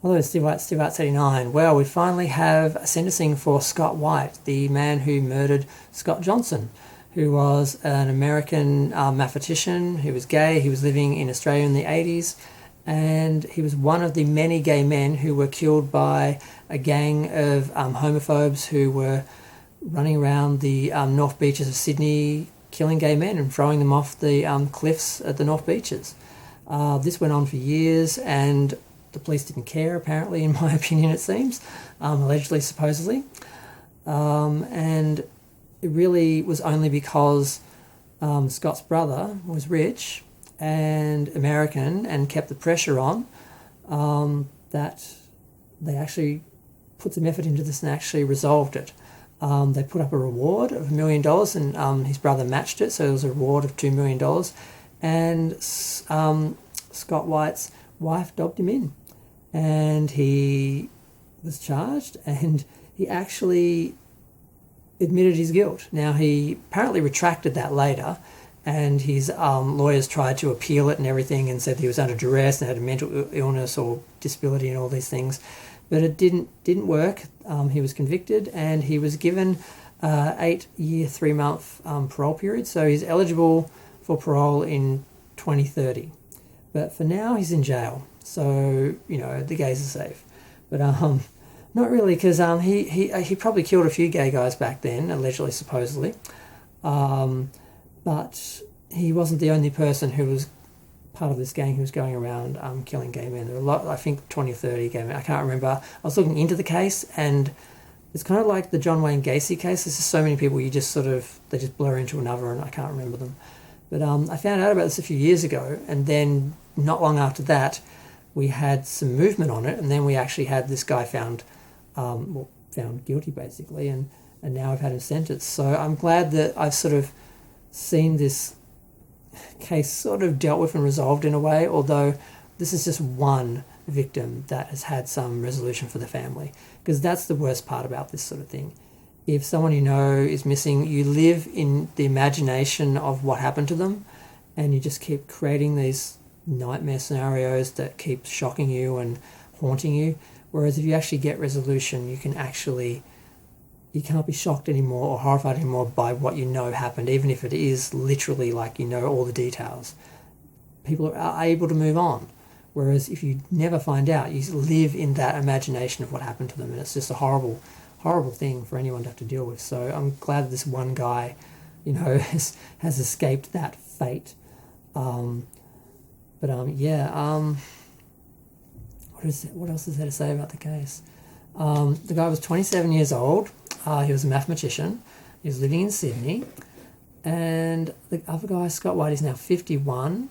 Hello, Steve Arts 89. Well, we finally have a sentencing for Scott White, the man who murdered Scott Johnson, who was an American mathematician, who was gay, he was living in Australia in the 80s, and he was one of the many gay men who were killed by a gang of homophobes who were running around the North Beaches of Sydney, killing gay men and throwing them off the cliffs at the North Beaches. This went on for years, and the police didn't care, apparently, in my opinion, it seems, allegedly, supposedly. And it really was only because Scott's brother was rich and American and kept the pressure on that they actually put some effort into this and actually resolved it. They put up a reward of $1 million, and his brother matched it, so it was a reward of $2 million. And Scott White's wife dobbed him in, and he was charged, and he actually admitted his guilt. Now, he apparently retracted that later, and his lawyers tried to appeal it and everything and said he was under duress and had a mental illness or disability and all these things. But it didn't work. He was convicted, and he was given 8-year, 3-month parole period. So he's eligible for parole in 2030. But for now, he's in jail. So, the gays are safe. But not really, because he probably killed a few gay guys back then, allegedly, supposedly. But he wasn't the only person who was part of this gang who was going around killing gay men. There were a lot, I think 20 or 30 gay men. I can't remember. I was looking into the case, and it's kind of like the John Wayne Gacy case. There's just so many people they just blur into another, and I can't remember them. But I found out about this a few years ago, and then not long after that, we had some movement on it, and then we actually had this guy found guilty, basically, and now I've had him sentenced. So I'm glad that I've sort of seen this case sort of dealt with and resolved in a way, although this is just one victim that has had some resolution for the family, because that's the worst part about this sort of thing. If someone you know is missing, you live in the imagination of what happened to them, and you just keep creating these nightmare scenarios that keep shocking you and haunting you. Whereas if you actually get resolution, you can't be shocked anymore or horrified anymore by what you know happened, even if it is literally like all the details. People are able to move on. Whereas if you never find out, you live in that imagination of what happened to them, and it's just a horrible, horrible thing for anyone to have to deal with. So I'm glad that this one guy, has escaped that fate. What else is there to say about the case? The guy was 27 years old. He was a mathematician. He was living in Sydney. And the other guy, Scott White, is now 51.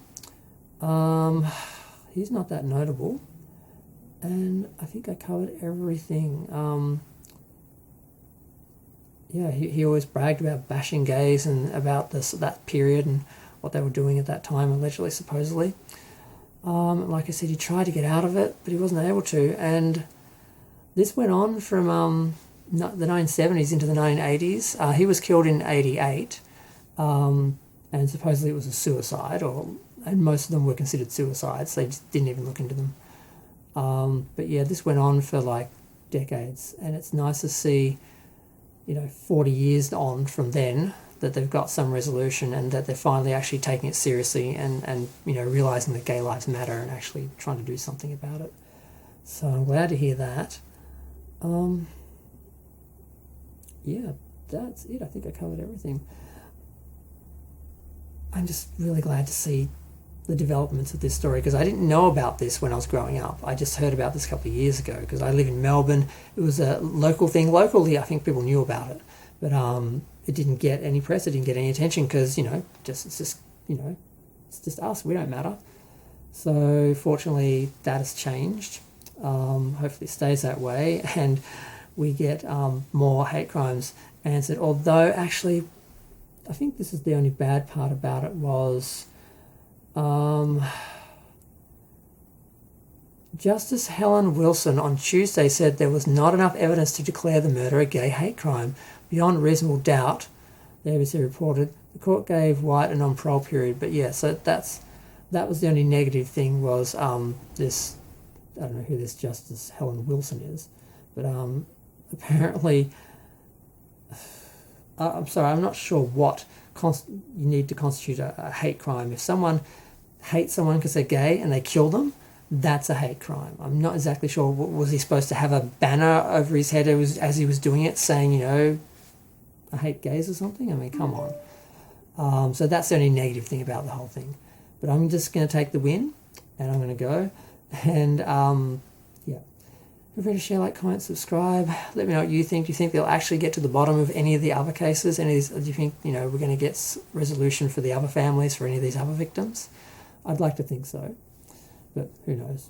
He's not that notable. And I think I covered everything. He always bragged about bashing gays and about that period and what they were doing at that time, allegedly, supposedly. Like I said, he tried to get out of it, but he wasn't able to. And this went on from the 1970s into the 1980s. He was killed in 88, and supposedly it was a suicide, and most of them were considered suicides. They just didn't even look into them. But yeah, this went on for like decades, and it's nice to see, 40 years on from then, that they've got some resolution and that they're finally actually taking it seriously and realising that gay lives matter and actually trying to do something about it. So I'm glad to hear that. That's it. I think I covered everything. I'm just really glad to see the developments of this story, because I didn't know about this when I was growing up. I just heard about this a couple of years ago because I live in Melbourne. It was a local thing. Locally, I think people knew about it, but it didn't get any press. It didn't get any attention because it's just us. We don't matter. So fortunately, that has changed. Hopefully, it stays that way, and we get more hate crimes answered. Although, actually, I think this is the only bad part about it was Justice Helen Wilson on Tuesday said there was not enough evidence to declare the murder a gay hate crime. Beyond reasonable doubt, the ABC reported, the court gave White a non-parole period. But yeah, so that was the only negative thing, was this I don't know who this Justice Helen Wilson is, but apparently, I'm sorry, I'm not sure what you need to constitute a hate crime. If someone hates someone because they're gay and they kill them, that's a hate crime. I'm not exactly sure. Was he supposed to have a banner over his head as he was doing it saying, you know, I hate gays or something? I mean, come on. So that's the only negative thing about the whole thing. But I'm just going to take the win, and I'm going to go. And, yeah. Feel free to share, like, comment, subscribe. Let me know what you think. Do you think they'll actually get to the bottom of any of the other cases? Do you think, you know, we're going to get resolution for the other families, for any of these other victims? I'd like to think so, but who knows?